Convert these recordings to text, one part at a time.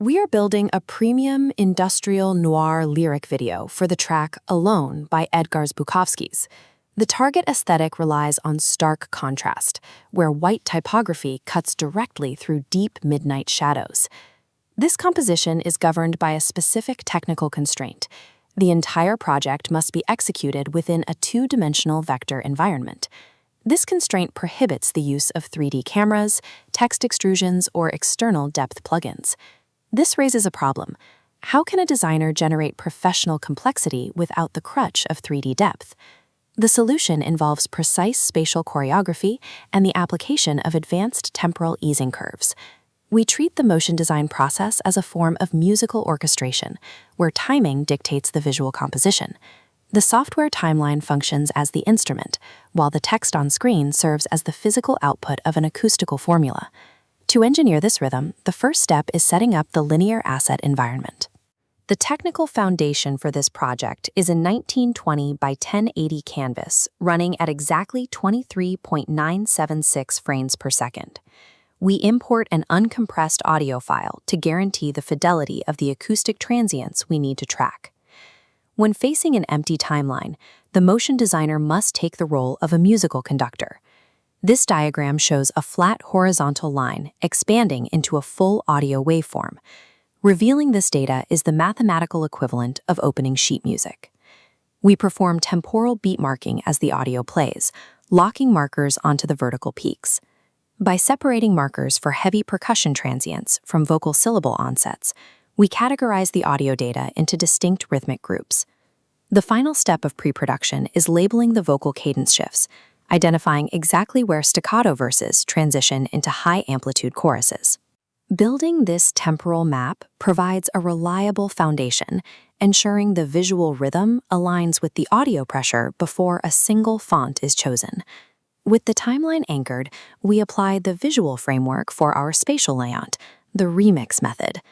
We are building a premium industrial noir lyric video for the track Alone by Edgars Bukovskis. The target aesthetic relies on stark contrast, where white typography cuts directly through deep midnight shadows. This composition is governed by a specific technical constraint. The entire project must be executed within a two-dimensional vector environment. This constraint prohibits the use of 3D cameras, text extrusions, or external depth plugins. This raises a problem. How can a designer generate professional complexity without the crutch of 3D depth? The solution involves precise spatial choreography and the application of advanced temporal easing curves. We treat the motion design process as a form of musical orchestration, where timing dictates the visual composition. The software timeline functions as the instrument, while the text on screen serves as the physical output of an acoustical formula. To engineer this rhythm, the first step is setting up the linear asset environment. The technical foundation for this project is a 1920 by 1080 canvas running at exactly 23.976 frames per second. We import an uncompressed audio file to guarantee the fidelity of the acoustic transients we need to track. When facing an empty timeline, the motion designer must take the role of a musical conductor. This diagram shows a flat horizontal line expanding into a full audio waveform. Revealing this data is the mathematical equivalent of opening sheet music. We perform temporal beat marking as the audio plays, locking markers onto the vertical peaks. By separating markers for heavy percussion transients from vocal syllable onsets, we categorize the audio data into distinct rhythmic groups. The final step of pre-production is labeling the vocal cadence shifts, identifying exactly where staccato verses transition into high-amplitude choruses. Building this temporal map provides a reliable foundation, ensuring the visual rhythm aligns with the audio pressure before a single font is chosen. With the timeline anchored, we apply the visual framework for our spatial layout, the remix method.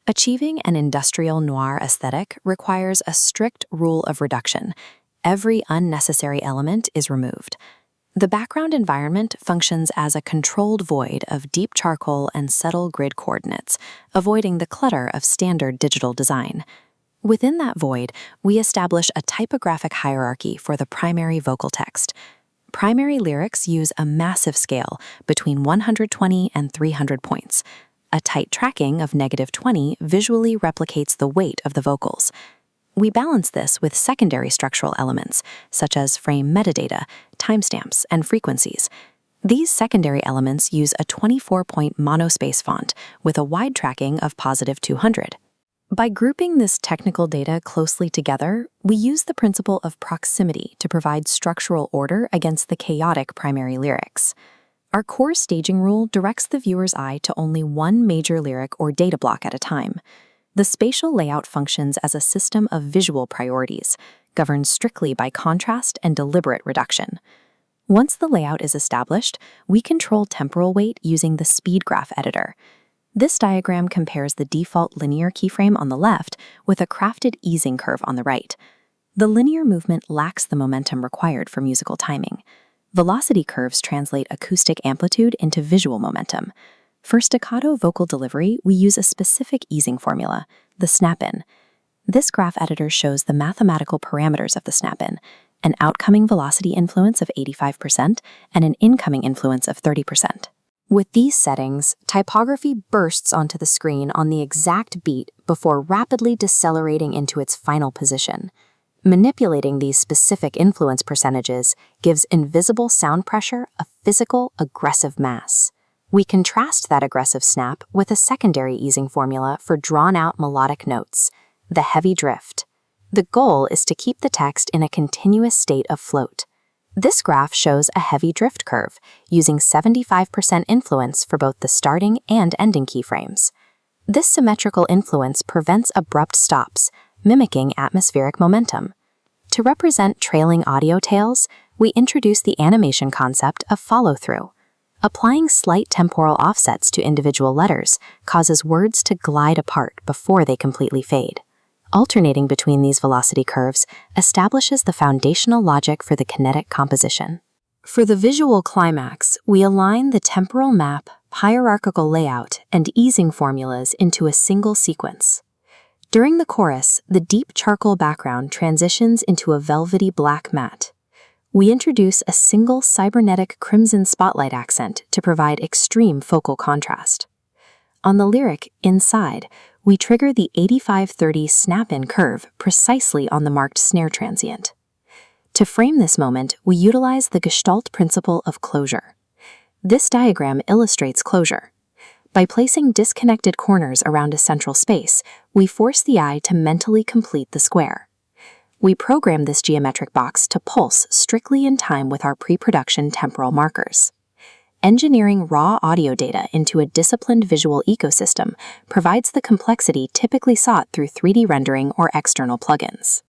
Achieving an industrial noir aesthetic requires a strict rule of reduction. Every unnecessary element is removed. The background environment functions as a controlled void of deep charcoal and subtle grid coordinates, avoiding the clutter of standard digital design. Within that void, we establish a typographic hierarchy for the primary vocal text. Primary lyrics use a massive scale between 120 and 300 points. A tight tracking of -20 visually replicates the weight of the vocals. We balance this with secondary structural elements, such as frame metadata, timestamps, and frequencies. These secondary elements use a 24-point monospace font with a wide tracking of +200. By grouping this technical data closely together, we use the principle of proximity to provide structural order against the chaotic primary lyrics. Our core staging rule directs the viewer's eye to only one major lyric or data block at a time. The spatial layout functions as a system of visual priorities, governed strictly by contrast and deliberate reduction. Once the layout is established, we control temporal weight using the speed graph editor. This diagram compares the default linear keyframe on the left with a crafted easing curve on the right. The linear movement lacks the momentum required for musical timing. Velocity curves translate acoustic amplitude into visual momentum. For staccato vocal delivery, we use a specific easing formula, the snap-in. This graph editor shows the mathematical parameters of the snap-in, an outcoming velocity influence of 85% and an incoming influence of 30%. With these settings, typography bursts onto the screen on the exact beat before rapidly decelerating into its final position. Manipulating these specific influence percentages gives invisible sound pressure a physical, aggressive mass. We contrast that aggressive snap with a secondary easing formula for drawn-out melodic notes, the heavy drift. The goal is to keep the text in a continuous state of float. This graph shows a heavy drift curve, using 75% influence for both the starting and ending keyframes. This symmetrical influence prevents abrupt stops, mimicking atmospheric momentum. To represent trailing audio tails, we introduce the animation concept of follow-through. Applying slight temporal offsets to individual letters causes words to glide apart before they completely fade. Alternating between these velocity curves establishes the foundational logic for the kinetic composition. For the visual climax, we align the temporal map hierarchical layout, and easing formulas into a single sequence. During the chorus, the deep charcoal background transitions into a velvety black matte. We introduce a single cybernetic crimson spotlight accent to provide extreme focal contrast. On the lyric, Inside, we trigger the 85-30 snap-in curve precisely on the marked snare transient. To frame this moment, we utilize the Gestalt principle of closure. This diagram illustrates closure. By placing disconnected corners around a central space, we force the eye to mentally complete the square. We program this geometric box to pulse strictly in time with our pre-production temporal markers. Engineering raw audio data into a disciplined visual ecosystem provides the complexity typically sought through 3D rendering or external plugins.